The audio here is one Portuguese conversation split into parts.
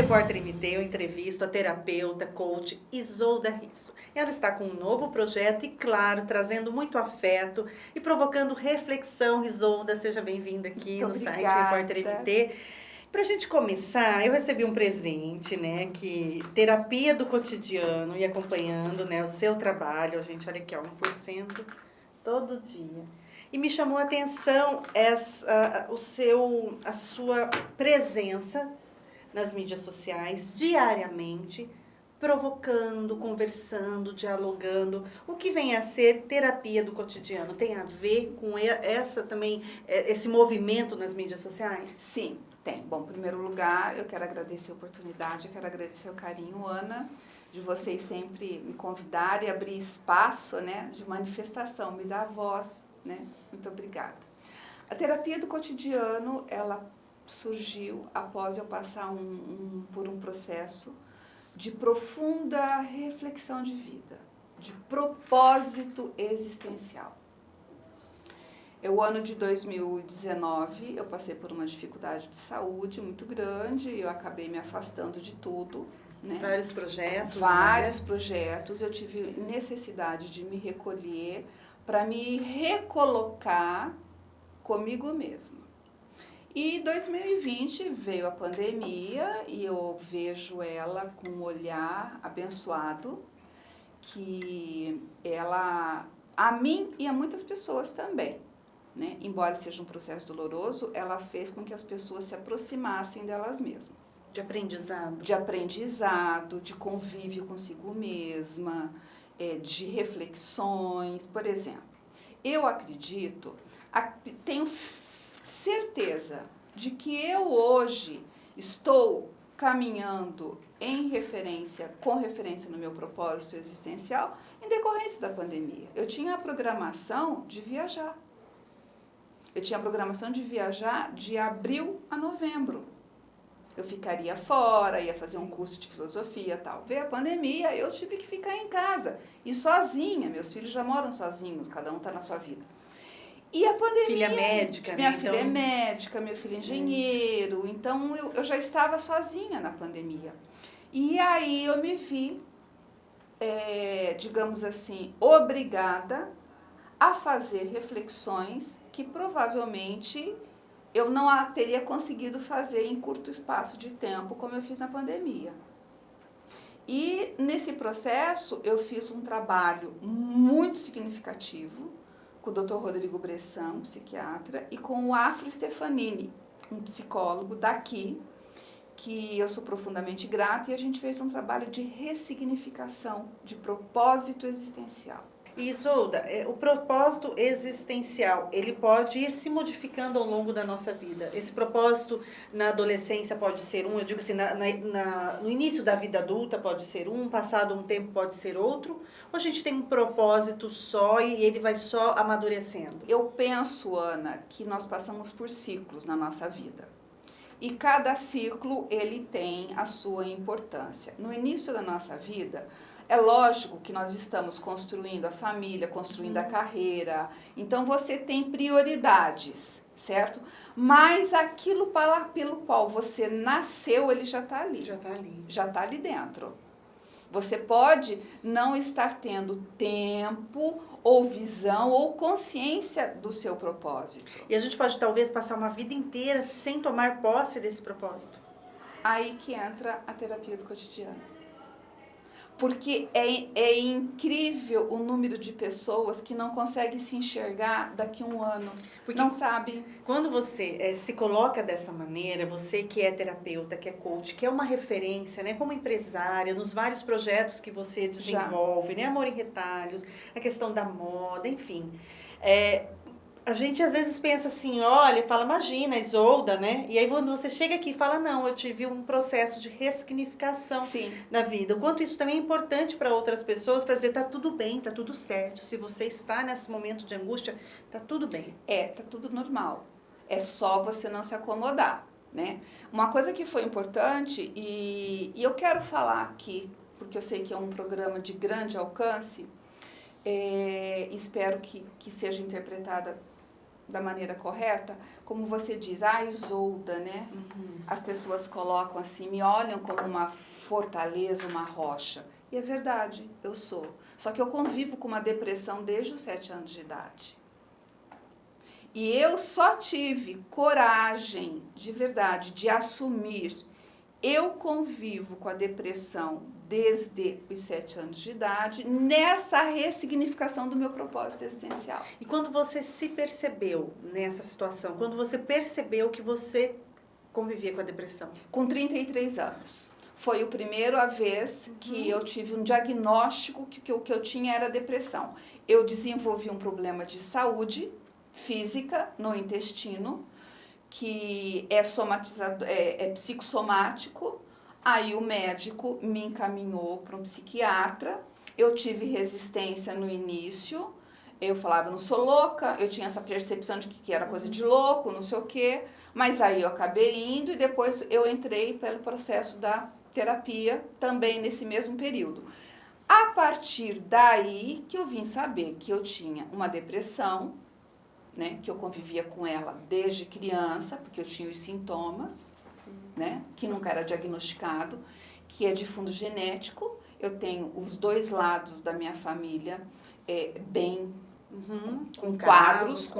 Repórter MT, eu entrevisto a terapeuta, coach Isolda Risso. Ela está com um novo projeto e, claro, trazendo muito afeto e provocando reflexão. Isolda, seja bem-vinda aqui no site Repórter MT. Para a gente começar, eu recebi um presente, né, que terapia do cotidiano e acompanhando, né, o seu trabalho, a gente, olha aqui, ó, 1% todo dia. E me chamou a atenção a sua presença nas mídias sociais, diariamente, provocando, conversando, dialogando. O que vem a ser terapia do cotidiano? Tem a ver com essa também, esse movimento nas mídias sociais? Sim, tem. Bom, em primeiro lugar, eu quero agradecer a oportunidade, eu quero agradecer o carinho, Ana, de vocês sempre me convidarem e abrir espaço, né, de manifestação, me dar voz, né? Muito obrigada. A terapia do cotidiano, ela surgiu após eu passar por um processo de profunda reflexão de vida, de propósito existencial. O ano de 2019, eu passei por uma dificuldade de saúde muito grande, eu acabei me afastando de tudo, né? Vários projetos. Vários projetos, eu tive necessidade de me recolher para me recolocar comigo mesma. E 2020 veio a pandemia e eu vejo ela com um olhar abençoado, que ela, a mim e a muitas pessoas também, né? Embora seja um processo doloroso, ela fez com que as pessoas se aproximassem delas mesmas. De aprendizado. De aprendizado, de convívio consigo mesma, de reflexões. Por exemplo, eu acredito, tenho certeza de que eu hoje estou caminhando com referência no meu propósito existencial, em decorrência da pandemia. Eu tinha a programação de viajar. Eu tinha a programação de viajar de abril a novembro. Eu ficaria fora, ia fazer um curso de filosofia e tal. Veio a pandemia, eu tive que ficar em casa. E sozinha, meus filhos já moram sozinhos, cada um está na sua vida. E a pandemia... Filha médica, minha né? filha é médica, meu filho é engenheiro. Então, eu já estava sozinha na pandemia. E aí eu me vi, digamos assim, obrigada a fazer reflexões que provavelmente eu não teria conseguido fazer em curto espaço de tempo, como eu fiz na pandemia. E nesse processo eu fiz um trabalho muito significativo com o Dr. Rodrigo Bressan, um psiquiatra, e com o Afro Stefanini, um psicólogo daqui, que eu sou profundamente grata, e a gente fez um trabalho de ressignificação, de propósito existencial. Isolda, o propósito existencial, ele pode ir se modificando ao longo da nossa vida. Esse propósito na adolescência pode ser um, eu digo assim, no início da vida adulta pode ser um, passado um tempo pode ser outro, ou a gente tem um propósito só e ele vai só amadurecendo? Eu penso, Ana, que nós passamos por ciclos na nossa vida. E cada ciclo, ele tem a sua importância. No início da nossa vida, é lógico que nós estamos construindo a família, construindo a carreira. Então, você tem prioridades, certo? Mas aquilo pelo qual você nasceu, ele já está ali. Já está ali. Já está ali dentro. Você pode não estar tendo tempo ou visão ou consciência do seu propósito. E a gente pode talvez passar uma vida inteira sem tomar posse desse propósito. Aí que entra a terapia do cotidiano. Porque é incrível o número de pessoas que não conseguem se enxergar daqui a um ano. Porque não sabem. Quando você se coloca dessa maneira, você que é terapeuta, que é coach, que é uma referência, né, como empresária, nos vários projetos que você desenvolve, né, Amor em Retalhos, a questão da moda, enfim. A gente às vezes pensa assim, olha, fala, imagina, Isolda, né? E aí quando você chega aqui e fala, não, eu tive um processo de ressignificação na vida. O quanto isso também é importante para outras pessoas, para dizer, tá tudo bem, tá tudo certo. Se você está nesse momento de angústia, tá tudo bem. Tá tudo normal. É só você não se acomodar, né? Uma coisa que foi importante, e eu quero falar aqui, porque eu sei que é um programa de grande alcance, espero que seja interpretada da maneira correta, como você diz, a Isolda, né? as pessoas colocam assim, me olham como uma fortaleza, uma rocha. E é verdade, eu sou. Só que eu convivo com uma depressão desde os 7 anos de idade. E eu só tive coragem, de verdade, de assumir. Eu convivo com a depressão desde os 7 anos de idade, nessa ressignificação do meu propósito existencial. E quando você se percebeu nessa situação? Quando você percebeu que você convivia com a depressão? Com 33 anos. Foi a primeira vez que eu tive um diagnóstico que o que eu tinha era depressão. Eu desenvolvi um problema de saúde física no intestino, que é psicossomático. Aí o médico me encaminhou para um psiquiatra. Eu tive resistência no início. Eu falava, não sou louca. Eu tinha essa percepção de que era coisa de louco, não sei o quê. Mas aí eu acabei indo e depois eu entrei pelo processo da terapia, também nesse mesmo período. A partir daí que eu vim saber que eu tinha uma depressão, né, que eu convivia com ela desde criança, porque eu tinha os sintomas, né, que nunca era diagnosticado, que é de fundo genético. Eu tenho os 2 lados da minha família bem com quadros,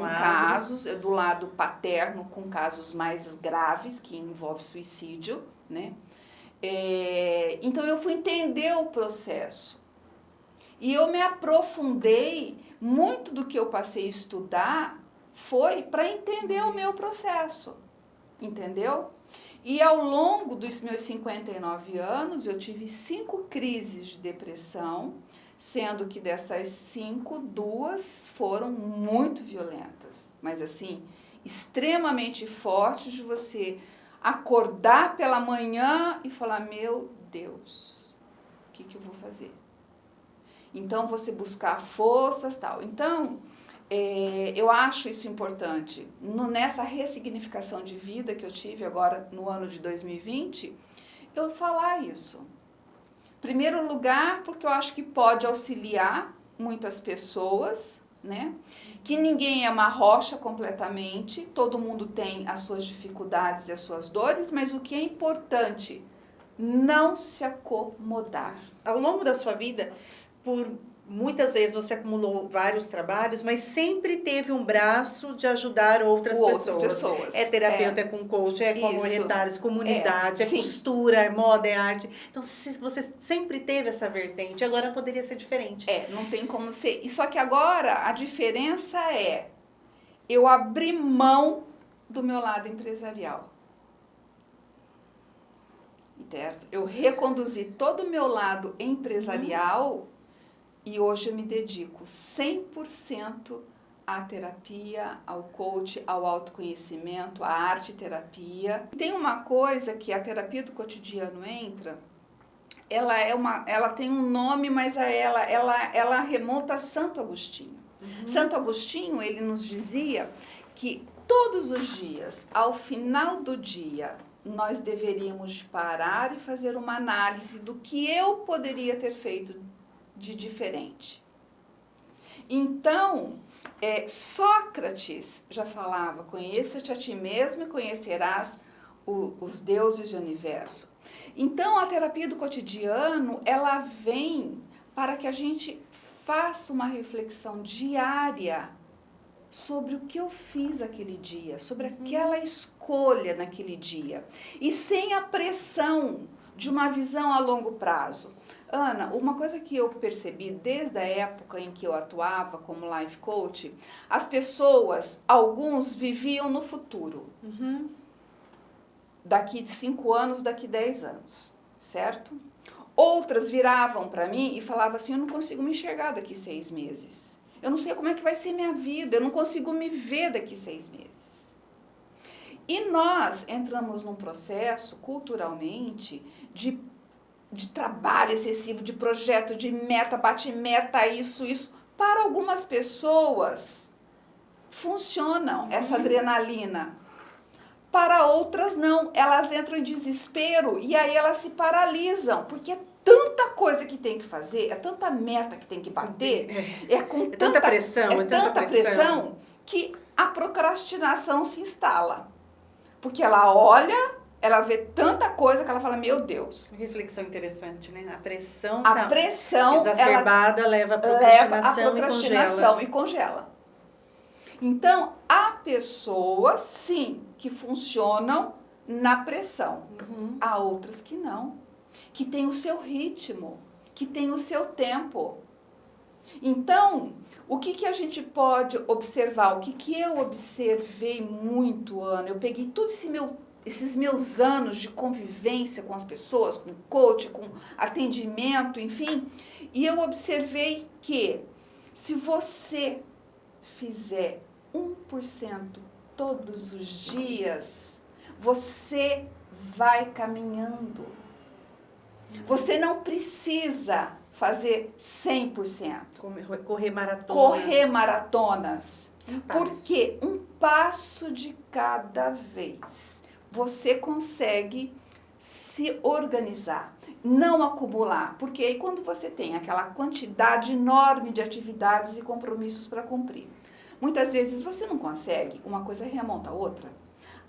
do lado paterno com casos mais graves, que envolve suicídio, né? Então eu fui entender o processo. E eu me aprofundei, muito do que eu passei a estudar foi para entender o meu processo, entendeu? E ao longo dos meus 59 anos, eu tive 5 crises de depressão, sendo que dessas 5, 2 foram muito violentas, mas assim, extremamente fortes, de você acordar pela manhã e falar, meu Deus, o que eu vou fazer? Então, você buscar forças, tal. Então, eu acho isso importante. Nessa ressignificação de vida que eu tive agora no ano de 2020, eu falar isso. Primeiro lugar, porque eu acho que pode auxiliar muitas pessoas, né? Que ninguém é uma rocha completamente, todo mundo tem as suas dificuldades e as suas dores, mas o que é importante, não se acomodar. Ao longo da sua vida, por muitas vezes você acumulou vários trabalhos, mas sempre teve um braço de ajudar outras pessoas. É terapeuta, é com coach, é com retalhos, comunidade, é costura, é moda, é arte. Então, você sempre teve essa vertente, agora poderia ser diferente. Não tem como ser. Só que agora a diferença é eu abri mão do meu lado empresarial. Certo? Eu reconduzi todo o meu lado empresarial. E hoje eu me dedico 100% à terapia, ao coach, ao autoconhecimento, à arte-terapia. Tem uma coisa que a terapia do cotidiano entra, ela tem um nome, mas ela remonta a Santo Agostinho. Santo Agostinho, ele nos dizia que todos os dias, ao final do dia, nós deveríamos parar e fazer uma análise do que eu poderia ter feito de diferente. Então, Sócrates já falava, conheça-te a ti mesmo e conhecerás os deuses do universo. Então, a terapia do cotidiano, ela vem para que a gente faça uma reflexão diária sobre o que eu fiz aquele dia, sobre aquela escolha naquele dia, e sem a pressão de uma visão a longo prazo. Ana, uma coisa que eu percebi desde a época em que eu atuava como life coach, as pessoas, alguns viviam no futuro. Daqui 5 anos, daqui 10 anos, certo? Outras viravam para mim e falavam assim, eu não consigo me enxergar daqui 6 meses. Eu não sei como é que vai ser minha vida, eu não consigo me ver daqui 6 meses. E nós entramos num processo, culturalmente, de trabalho excessivo, de projeto, de meta, bate meta, isso. Para algumas pessoas, funcionam essa adrenalina. Para outras, não. Elas entram em desespero e aí elas se paralisam, porque é tanta coisa que tem que fazer, é tanta meta que tem que bater, tanta pressão que a procrastinação se instala. Porque ela olha ela vê tanta coisa que ela fala, meu Deus. Reflexão interessante, né? A pressão Exacerbada leva à procrastinação, procrastinação e congela. Então, há pessoas, sim, que funcionam na pressão. Há outras que não. Que têm o seu ritmo, que têm o seu tempo. Então, o que a gente pode observar? O que eu observei muito, Ana? Eu peguei todos esses meus anos de convivência com as pessoas, com coach, com atendimento, enfim, e eu observei que se você fizer 1% todos os dias, você vai caminhando. Você não precisa fazer 100%. Correr maratonas. Correr maratonas. Porque um passo de cada vez você consegue se organizar, não acumular. Porque aí quando você tem aquela quantidade enorme de atividades e compromissos para cumprir, muitas vezes você não consegue, uma coisa remonta a outra.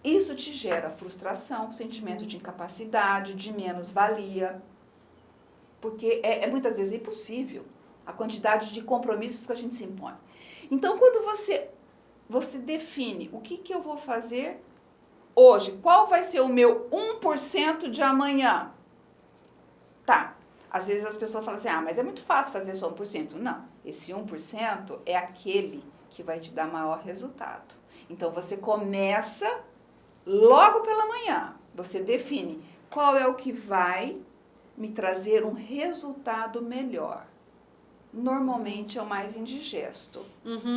Isso te gera frustração, sentimento de incapacidade, de menos-valia. Porque muitas vezes é impossível a quantidade de compromissos que a gente se impõe. Então, quando você define o que eu vou fazer hoje, qual vai ser o meu 1% de amanhã? Tá, às vezes as pessoas falam assim, mas é muito fácil fazer só 1%. Não, esse 1% é aquele que vai te dar maior resultado. Então, você começa logo pela manhã, você define qual é o que vai me trazer um resultado melhor. Normalmente é o mais indigesto.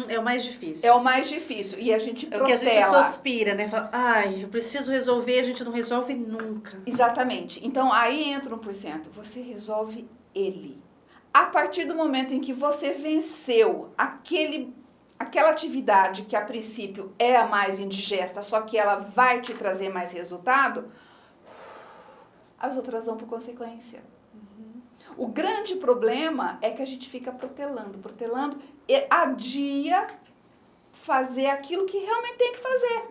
É o mais difícil. É o mais difícil. E a gente protela. É o que a gente suspira, né? Fala, eu preciso resolver, a gente não resolve nunca. Exatamente. Então, aí entra 1%. Você resolve ele. A partir do momento em que você venceu aquela atividade que a princípio é a mais indigesta, só que ela vai te trazer mais resultado, as outras vão por consequência. O grande problema é que a gente fica protelando e adia fazer aquilo que realmente tem que fazer.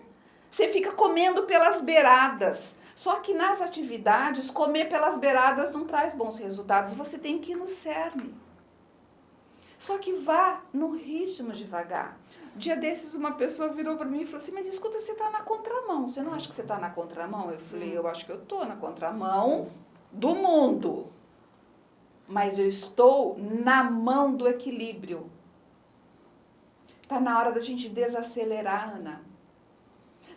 Você fica comendo pelas beiradas. Só que nas atividades, comer pelas beiradas não traz bons resultados. Você tem que ir no cerne. Só que vá no ritmo devagar. Dia desses, uma pessoa virou para mim e falou assim, mas escuta, você está na contramão. Você não acha que você está na contramão? Eu falei, eu acho que eu estou na contramão do mundo. Mas eu estou na mão do equilíbrio. Está na hora da gente desacelerar, Ana.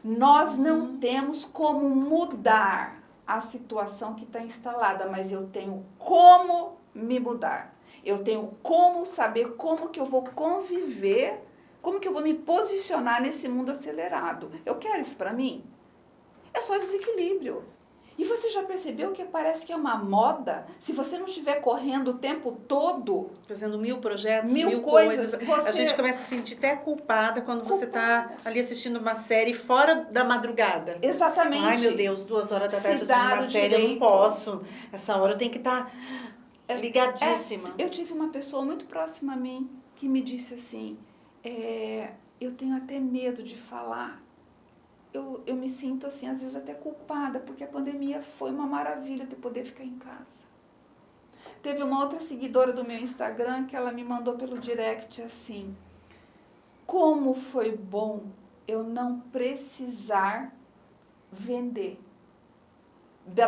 Nós não temos como mudar a situação que está instalada, mas eu tenho como me mudar. Eu tenho como saber como que eu vou conviver, como que eu vou me posicionar nesse mundo acelerado. Eu quero isso para mim? É só desequilíbrio. E você já percebeu que parece que é uma moda? Se você não estiver correndo o tempo todo... Fazendo 1000 projetos, 1000 coisas. A gente começa a se sentir até culpada quando você está ali assistindo uma série fora da madrugada. Exatamente. Ai, meu Deus, 2 horas da tarde assistindo uma série, eu não posso. Essa hora eu tenho que estar ligadíssima. Eu tive uma pessoa muito próxima a mim que me disse assim, eu tenho até medo de falar. Eu me sinto, assim, às vezes até culpada, porque a pandemia foi uma maravilha de poder ficar em casa. Teve uma outra seguidora do meu Instagram que ela me mandou pelo direct assim, como foi bom eu não precisar vender,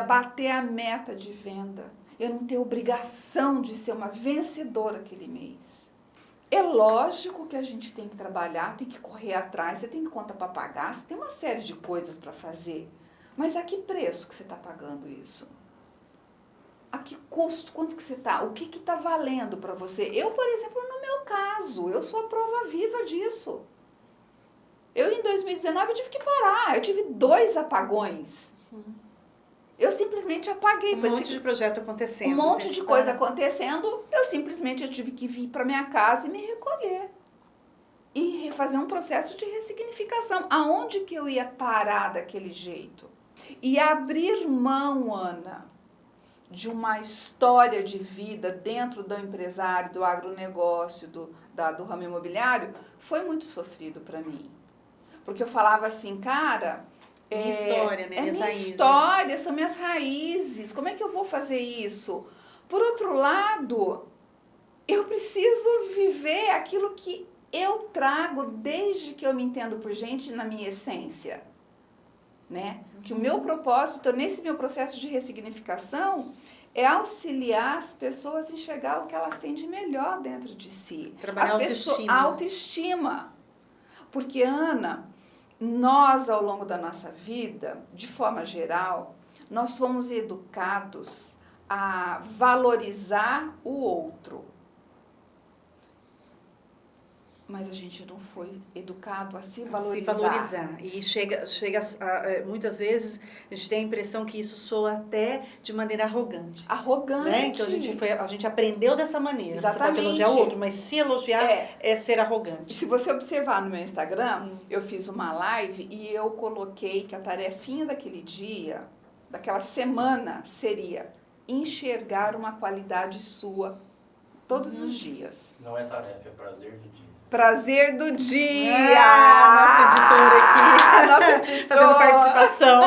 bater a meta de venda, eu não ter obrigação de ser uma vencedora aquele mês. É lógico que a gente tem que trabalhar, tem que correr atrás, você tem conta para pagar, você tem uma série de coisas para fazer. Mas a que preço que você está pagando isso? A que custo? Quanto que você está? O que está valendo para você? Eu, por exemplo, no meu caso, eu sou a prova viva disso. Eu, em 2019, eu tive que parar. Eu tive 2 apagões. Eu simplesmente apaguei. Um monte de projeto acontecendo. Um monte de coisa acontecendo. Eu simplesmente tive que vir para minha casa e me recolher. E fazer um processo de ressignificação. Aonde que eu ia parar daquele jeito? E abrir mão, Ana, de uma história de vida dentro do empresário, do agronegócio, do ramo imobiliário, foi muito sofrido para mim. Porque eu falava assim, cara... Minha história, né? É Minhas minha raízes. história, são minhas raízes. Como é que eu vou fazer isso? Por outro lado, eu preciso viver aquilo que eu trago desde que eu me entendo por gente na minha essência, né? Que o meu propósito nesse meu processo de ressignificação é auxiliar as pessoas a enxergar o que elas têm de melhor dentro de si. Trabalhar autoestima. Autoestima. Porque, Ana, nós ao longo da nossa vida, de forma geral, nós fomos educados a valorizar o outro. Mas a gente não foi educado a se valorizar. Se valorizar. E chega muitas vezes, a gente tem a impressão que isso soa até de maneira arrogante. Arrogante. Né? Então a gente aprendeu dessa maneira. Exatamente. Você pode elogiar o outro, mas se elogiar é ser arrogante. Se você observar no meu Instagram, eu fiz uma live e eu coloquei que a tarefinha daquele dia, daquela semana, seria enxergar uma qualidade sua todos os dias. Não é tarefa, é prazer do dia. Prazer do dia! Nossa editora aqui. Nossa editora. Fazendo participação.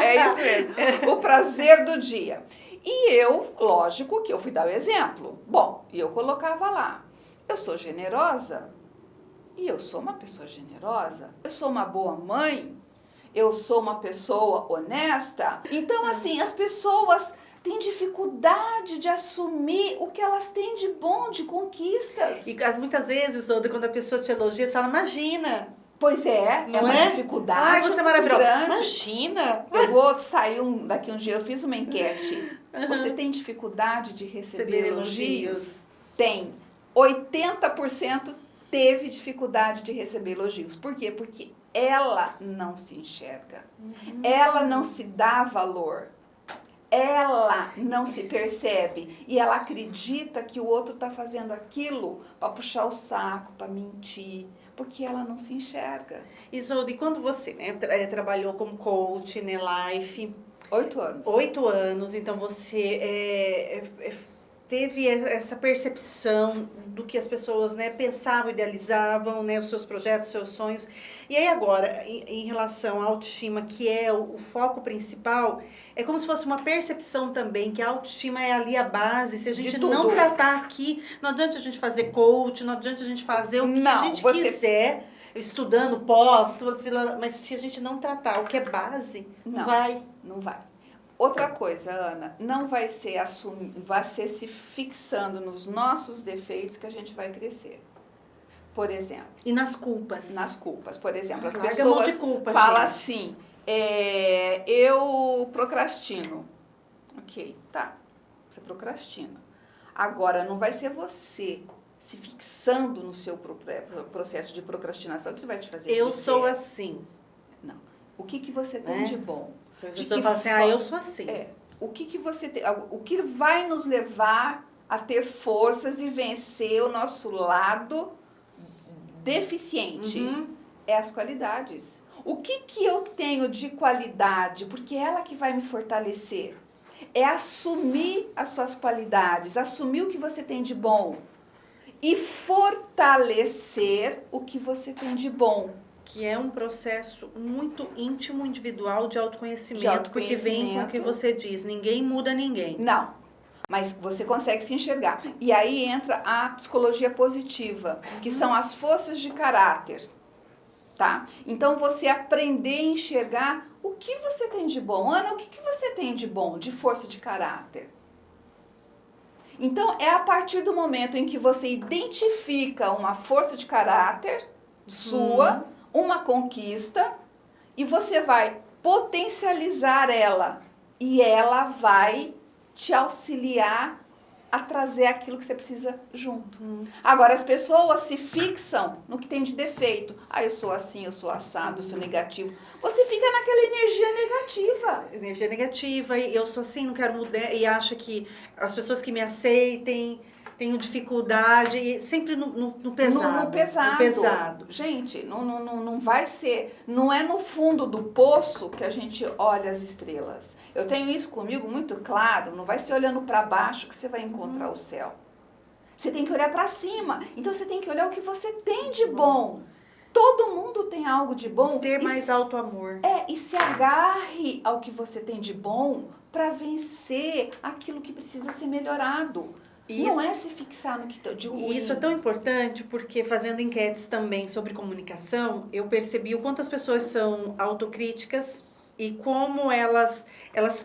É isso mesmo. O prazer do dia. E eu, lógico que eu fui dar o exemplo. Bom, eu colocava lá. Eu sou generosa. E eu sou uma pessoa generosa. Eu sou uma boa mãe. Eu sou uma pessoa honesta. Então, assim, as pessoas têm dificuldade de assumir o que elas têm de bom, de conquistas. E muitas vezes, Oda, quando a pessoa te elogia, você fala, imagina. Pois é, Não uma dificuldade você é muito maravilhosa. grande. Imagina. Eu vou sair daqui um dia, eu fiz uma enquete. Você tem dificuldade de receber elogios? Tem. 80% teve dificuldade de receber elogios. Por quê? Porque ela não se enxerga. Ela não se dá valor. Ela não se percebe e ela acredita que o outro está fazendo aquilo para puxar o saco, para mentir, porque ela não se enxerga. Isolde, quando você trabalhou como coach, né, Life? 8 anos. 8 anos, então você teve essa percepção do que as pessoas, né, pensavam, idealizavam, né, os seus projetos, os seus sonhos. E aí agora, em relação à autoestima, que é o foco principal, é como se fosse uma percepção também, que a autoestima é ali a base. Se a gente não tratar aqui, não adianta a gente fazer coach, não adianta a gente fazer o que a gente quiser, estudando pós, mas se a gente não tratar o que é base, não vai. Outra coisa, Ana, não vai ser se fixando nos nossos defeitos que a gente vai crescer. Por exemplo. E nas culpas. Nas culpas. Por exemplo, as Larga pessoas a mão de culpa, falam gente. assim, eu procrastino. Ok, tá. Você procrastina. Agora, não vai ser você se fixando no seu processo de procrastinação que vai te fazer Eu crescer. sou assim. Não. O que você tem de bom? A pessoa fala assim, eu sou assim. O que você tem, o que vai nos levar a ter forças e vencer o nosso lado deficiente? É as qualidades. O que eu tenho de qualidade? Porque é ela que vai me fortalecer. É assumir as suas qualidades, assumir o que você tem de bom e fortalecer o que você tem de bom. Que é um processo muito íntimo, individual de autoconhecimento. Porque vem com o que você diz, ninguém muda ninguém. Não, mas você consegue se enxergar. E aí entra a psicologia positiva, que são as forças de caráter, tá? Então, você aprender a enxergar o que você tem de bom. Ana, o que você tem de bom, de força de caráter? Então, é a partir do momento em que você identifica uma força de caráter sua, uma conquista, e você vai potencializar ela. E ela vai te auxiliar a trazer aquilo que você precisa junto. Agora, as pessoas se fixam no que tem de defeito. Eu sou assim, eu sou assado, eu sou negativo. Você fica naquela energia negativa. Energia negativa, e eu sou assim, não quero mudar, e acha que as pessoas que me aceitem, tenho dificuldade, e sempre no pesado. No pesado. Gente, não vai ser, não é no fundo do poço que a gente olha as estrelas. Eu tenho isso comigo muito claro, não vai ser olhando para baixo que você vai encontrar o céu. Você tem que olhar para cima, então você tem que olhar o que você tem de bom. Todo mundo tem algo de bom. Ter mais auto-amor. E se agarre ao que você tem de bom para vencer aquilo que precisa ser melhorado. Não é se fixar no que de ruim. Isso é tão importante porque fazendo enquetes também sobre comunicação, eu percebi o quanto as pessoas são autocríticas e como elas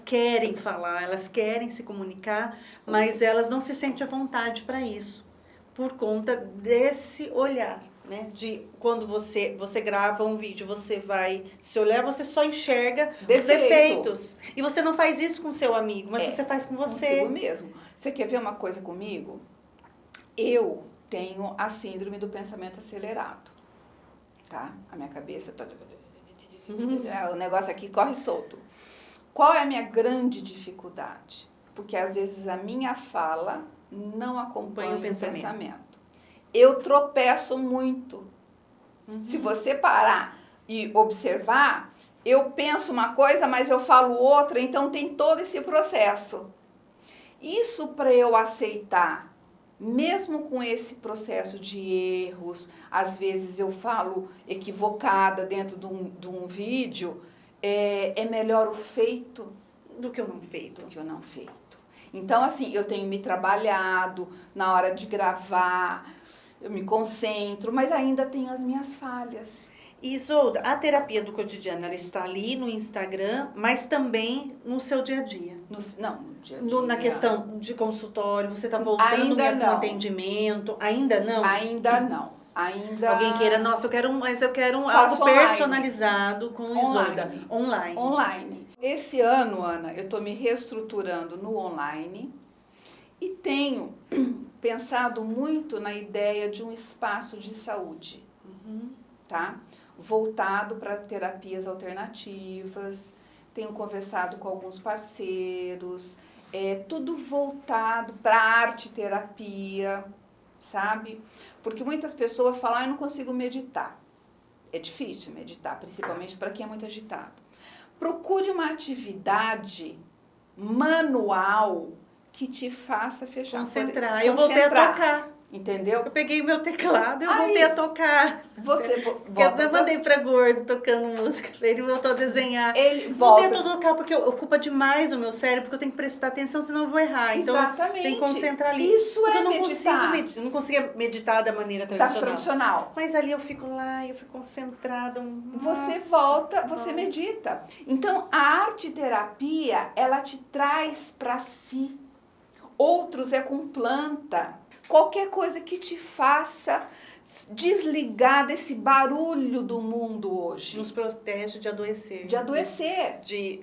querem falar, elas querem se comunicar, mas elas não se sentem à vontade para isso, por conta desse olhar. Né? De quando você grava um vídeo, você vai se olhar, você só enxerga os defeitos. E você não faz isso com seu amigo, mas você faz com você. Consigo mesmo. Você quer ver uma coisa comigo? Eu tenho a síndrome do pensamento acelerado. Tá? A minha cabeça... O negócio aqui corre solto. Qual é a minha grande dificuldade? Porque às vezes a minha fala não acompanha o pensamento. Eu tropeço muito. Se você parar e observar, eu penso uma coisa, mas eu falo outra, então tem todo esse processo. Isso para eu aceitar, mesmo com esse processo de erros, às vezes eu falo equivocada dentro de um vídeo, é melhor o feito do que o não feito. Então, assim, eu tenho me trabalhado na hora de gravar, eu me concentro, mas ainda tenho as minhas falhas. E Isolda, a terapia do cotidiano, ela está ali no Instagram, mas também no seu dia a dia. No dia a dia. Na questão de consultório, você está voltando com atendimento? Ainda não? Ainda não. Alguém queira, nossa, eu quero algo personalizado com Isolda. Online. Esse ano, Ana, eu estou me reestruturando no online e tenho pensado muito na ideia de um espaço de saúde, tá? Voltado para terapias alternativas, tenho conversado com alguns parceiros, tudo voltado para arte terapia, sabe? Porque muitas pessoas falam, eu não consigo meditar. É difícil meditar, principalmente para quem é muito agitado. Procure uma atividade manual que te faça fechar. Concentrar. Eu voltei a tocar. Entendeu? Eu peguei o meu teclado e voltei a tocar. Eu mandei pra Gordo tocando música. Ele voltou a desenhar. Voltei a tocar porque ocupa demais o meu cérebro, porque eu tenho que prestar atenção, senão eu vou errar. Exatamente. Então, tem que concentrar ali. Isso é meditar. Eu não conseguia meditar da maneira tradicional. Mas ali eu fico lá, eu fico concentrada. Você volta, você medita. Então, a arte terapia, ela te traz pra si. Outros é com planta. Qualquer coisa que te faça desligar desse barulho do mundo hoje. Nos protege de adoecer.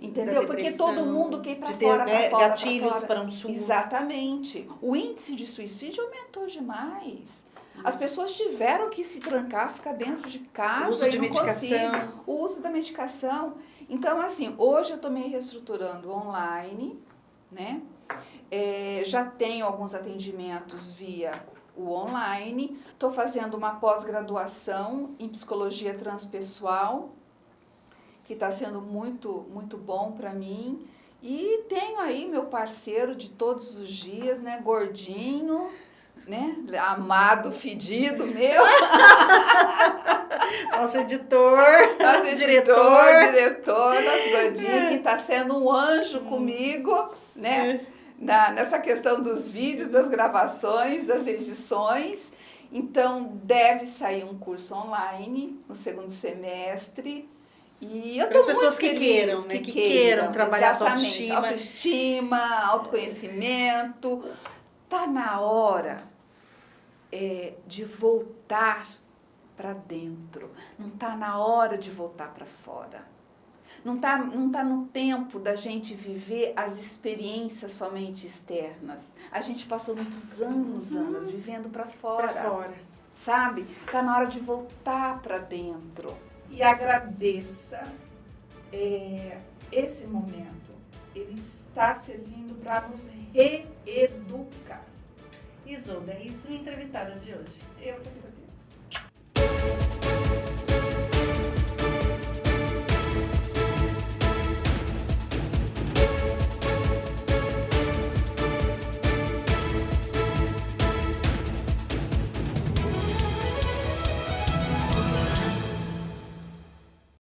Entendeu? Porque todo mundo quer ir pra fora, pra fora, gatilhos para um surto. Exatamente. O índice de suicídio aumentou demais. As pessoas tiveram que se trancar, ficar dentro de casa. O uso de medicação. O uso da medicação. Então, assim, hoje eu estou me reestruturando online, né? Já tenho alguns atendimentos via o online. Estou fazendo uma pós-graduação em psicologia transpessoal, que está sendo muito, muito bom para mim. E tenho aí meu parceiro de todos os dias, né? Gordinho, né? Amado, fedido meu. Nosso editor, diretor, nosso gordinho, que está sendo um anjo comigo, né? Nessa questão dos vídeos, das gravações, das edições. Então, deve sair um curso online no segundo semestre. E eu estou muito pessoas feliz, que queiram trabalhar sua autoestima, autoconhecimento. Tá na hora de voltar para dentro. Não tá na hora de voltar para fora. Não tá no tempo da gente viver as experiências somente externas. A gente passou muitos anos, vivendo para fora. Sabe? Tá na hora de voltar para dentro. E agradeça esse momento. Ele está servindo para nos reeducar. Isolda, isso é a entrevistada de hoje. Eu que agradeço.